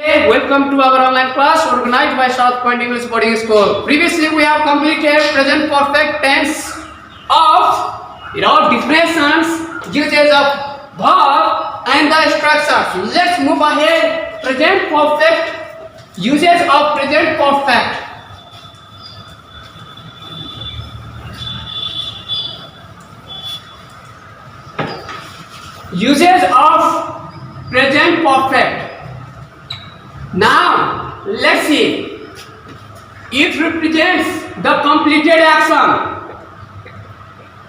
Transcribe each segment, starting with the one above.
Hey, welcome to our online class organized by South Point English Boarding School. Previously, we have completed present perfect tense of definitions, uses of verb, and the structures. Let's move ahead. Present perfect uses of present perfect. Uses of present perfect. Now, let's see. It represents the completed action.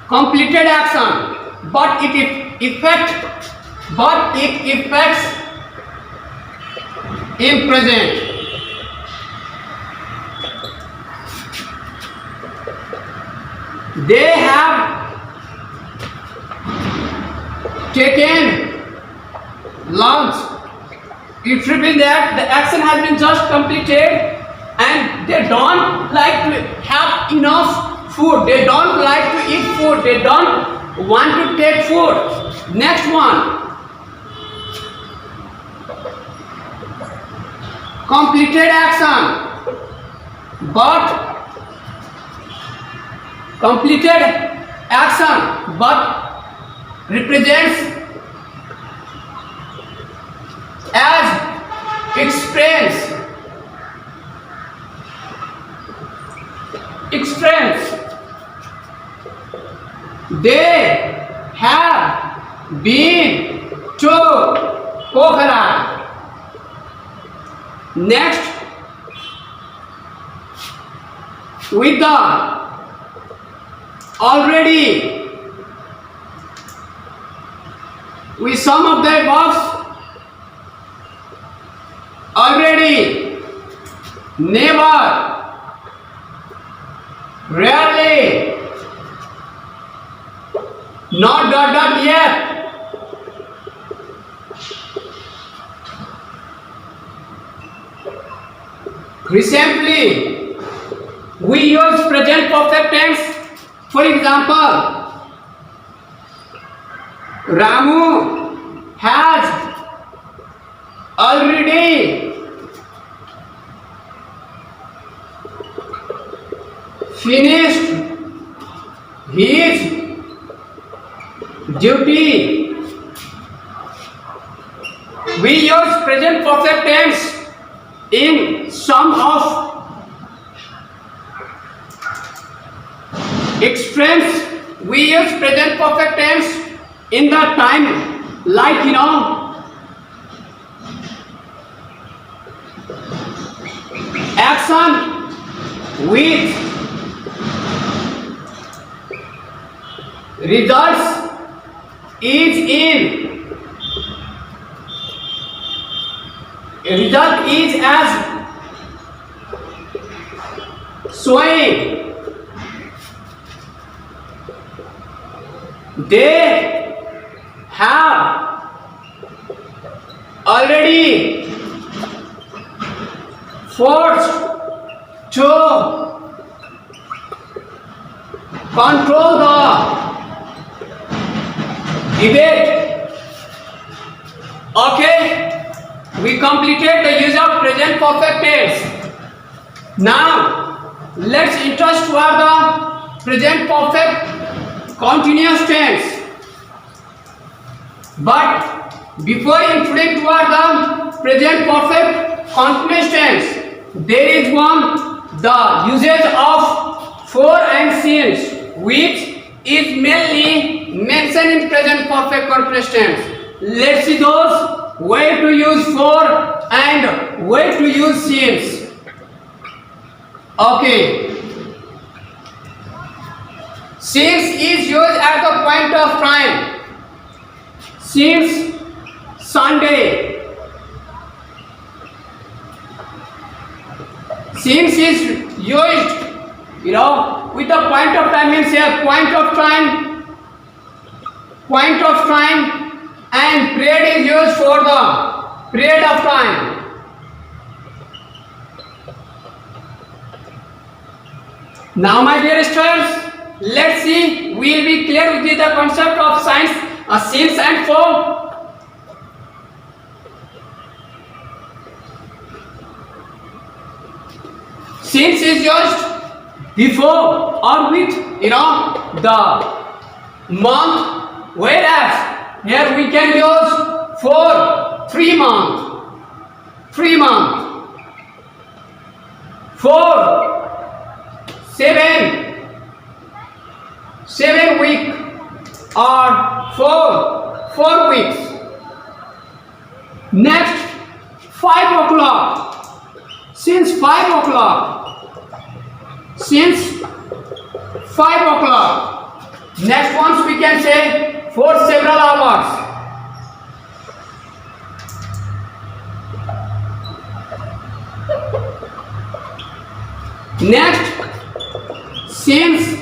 Completed action. But it affects in present. They have taken lunch. It reveals that the action has been just completed and they don't like to have enough food. They don't like to eat food. They don't want to take food. Next one. Completed action. But represents as experience. They have been to Pokhara. Next, with the already, with some of the verbs. Already, never, rarely, not yet. Recently, we use present perfect tense. For example, Ramu has already finished his duty. We use present perfect tense in some of extremes. We use present perfect tense in the time, like action with results is in. Result is as showing. They have already forced to control the debate. Okay, we completed the use of present perfect tense. Now, let's interest toward the present perfect continuous tense. But before introducing toward the present perfect continuous tense, there is one, the usage of for and since, which is mainly mentioned in present perfect continuous tense. Let's see those, where to use for and where to use since. Okay. Since is used at the point of time. Since Sunday. Since is used, with the point of time, means here point of time, and period is used for the period of time. Now, my dear students, let's see, we will be clear with the concept of since and for. since is used before or with the month, whereas here we can use for 3 months, 4, 7 week or 4 weeks. Next, 5 o'clock. Since 5 o'clock. Next ones we can say for several hours. Next, since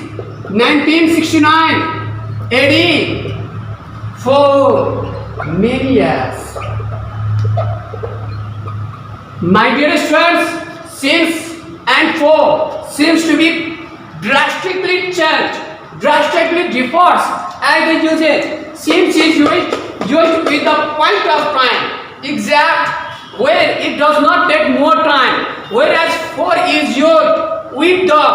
1969 AD, for many years. My dear students, since and for seems to be drastically changed, drastically differs as the usage. Since is used with the point of time, exact, where it does not take more time, whereas for is used with the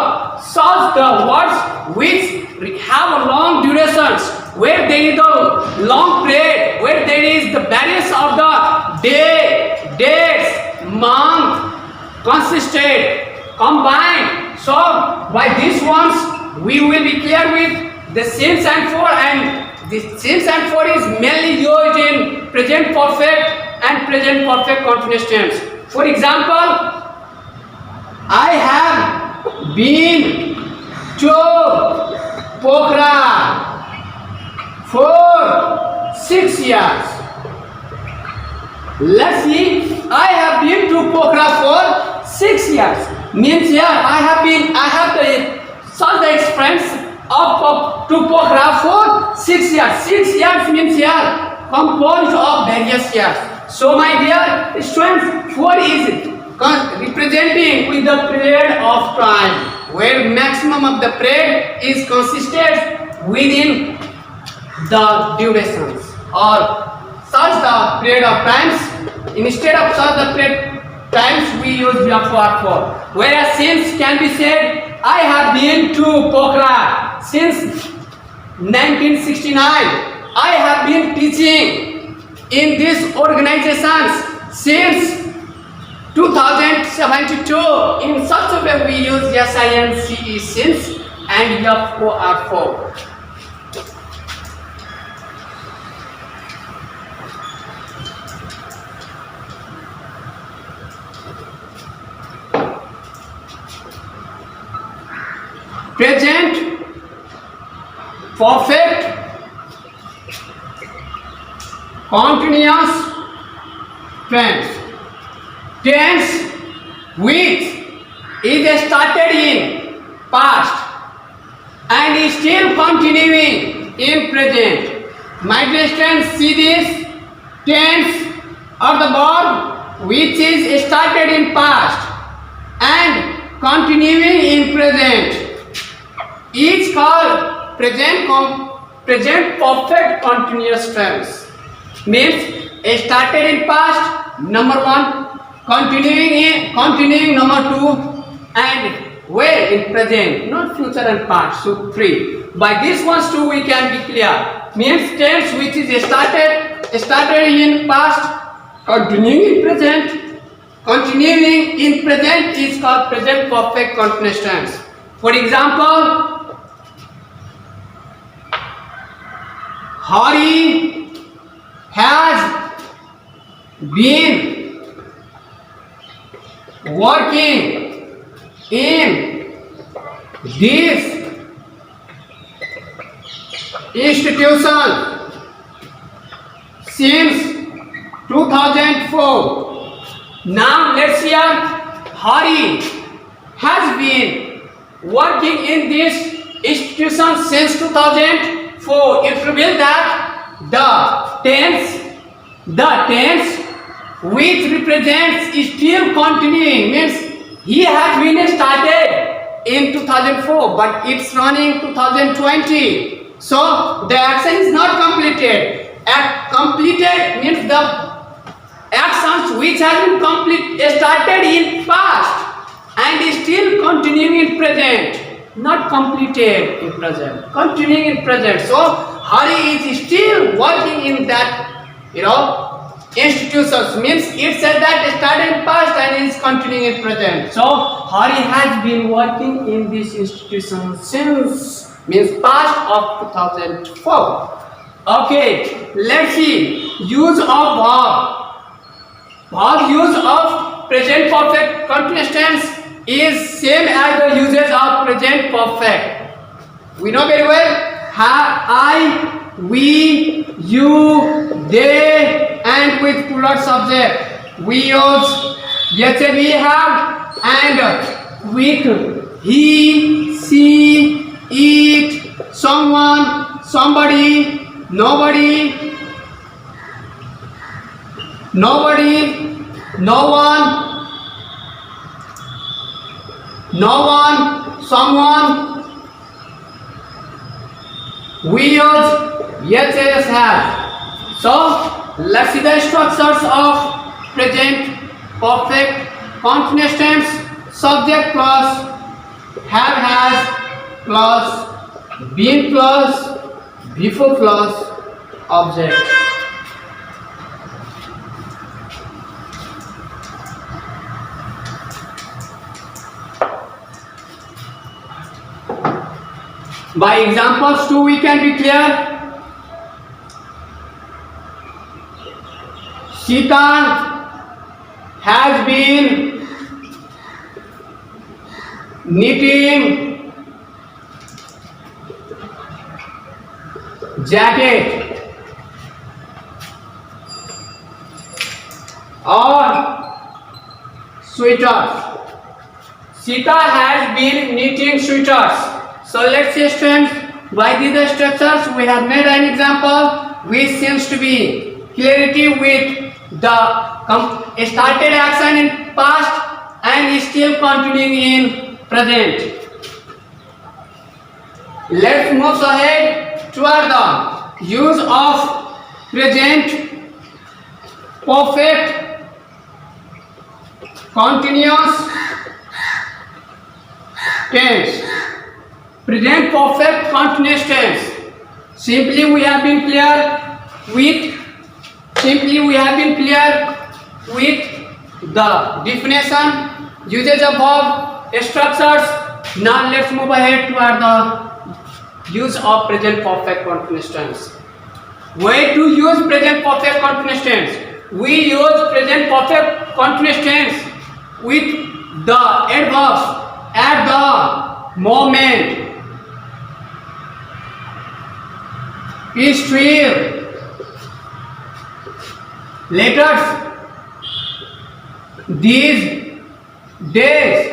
such the words which have a long durations, where there is the long period, where there is the variance of the day, dates, month, consisted, combined. So by these ones we will be clear with the since and for, and the since and for is mainly used in present perfect and present perfect continuous tense. For example, I have been to Pokhara for 6 years. Let's see, I have been to Pokhara for 6 years. Means here I have the such the experience of to Pokhara for 6 years. 6 years means here composed of various years. So my dear students, 4 is representing with the period of time, where maximum of the period is consisted within the durations or such the period of times. Instead of such the period times we use for. Whereas since can be said, I have been to Pokhara since 1969. I have been teaching in these organizations since 2072. In such a way we use SINCE since and for. Present perfect continuous tense. Tense which is started in past and is still continuing in present. My dear students, see this tense of the verb which is started in past and continuing in present. Is called present perfect continuous tense. Means started in past, number 1, continuing number 2, and where in present, not future and past. So 3. By these ones too we can be clear. Means tense which is started in past, continuing in present is called present perfect continuous tense. For example, Hari has been working in this institution since 2004. Now let's hear Hari has been working in this institution since 2004. It reveals that the tense which represents is still continuing, means he has been started in 2004 but it's running 2020. So the action is not completed. Completed means the actions which have been started in past and is still continuing in present, not completed in present, continuing in present. So Hari is still working in that, institutions. Means it says that it started in past and is continuing in present. So Hari has been working in this institution since, means past of 2004. Okay, let's see. Use of verb. Verb use of present perfect continuous tense is same as the usage of present perfect. We know very well. I, we, you, they, and with plural subject. We use yes, we have, and with he, she, it, someone, somebody, nobody, nobody, no one, someone. We use yes, yes, have. So let's see the structures of present perfect continuous tense. Subject plus have, has plus been plus before plus object. By examples too we can be clear. Sita has been knitting jacket or sweaters. Sita has been knitting sweaters. So let's see students, by these structures we have made an example which seems to be clarity with the started action in past and is still continuing in present. Let's move ahead toward the use of present perfect continuous tense. Present perfect continuous tense. Simply we have been clear with the definition, usage of verb, structures. Now let's move ahead toward the use of present perfect continuous tense. Way to use present perfect continuous tense. We use present perfect continuous tense with the adverbs at the moment. Is true. Letters. These days.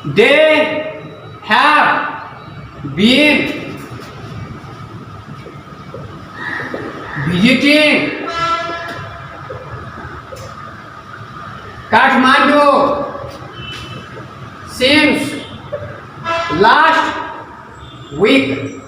They have been visiting Kathmandu since last week.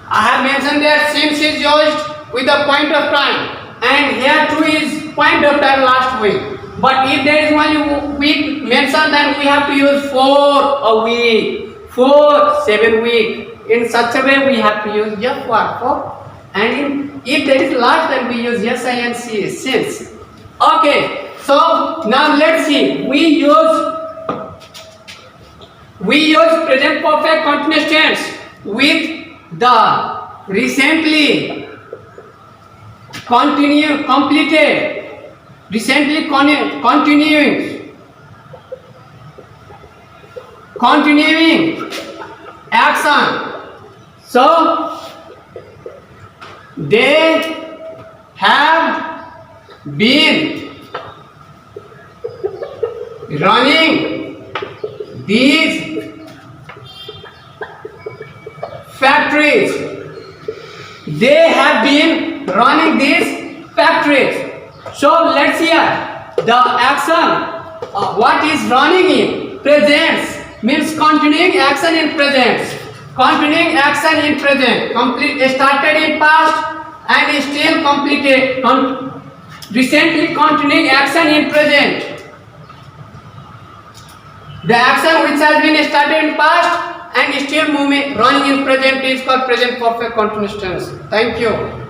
I have mentioned that since is used with the point of time, and here too is point of time last week. But if there is only week mentioned, then we have to use for a week, for 7 weeks. In such a way, we have to use just for. And if there is last, then we use yes, I, and C, since. Okay, so now let's see. We use present perfect continuous tense with the recently completed, recently continuing action. So they have been running these factories. They have been running these factories. So let's hear the action. What is running in present means continuing action in present. Continuing action in present. Complete started in past and is still completed, recently continuing action in present. The action which has been started in past and still moving, running in present is called present perfect continuous tense. Thank you.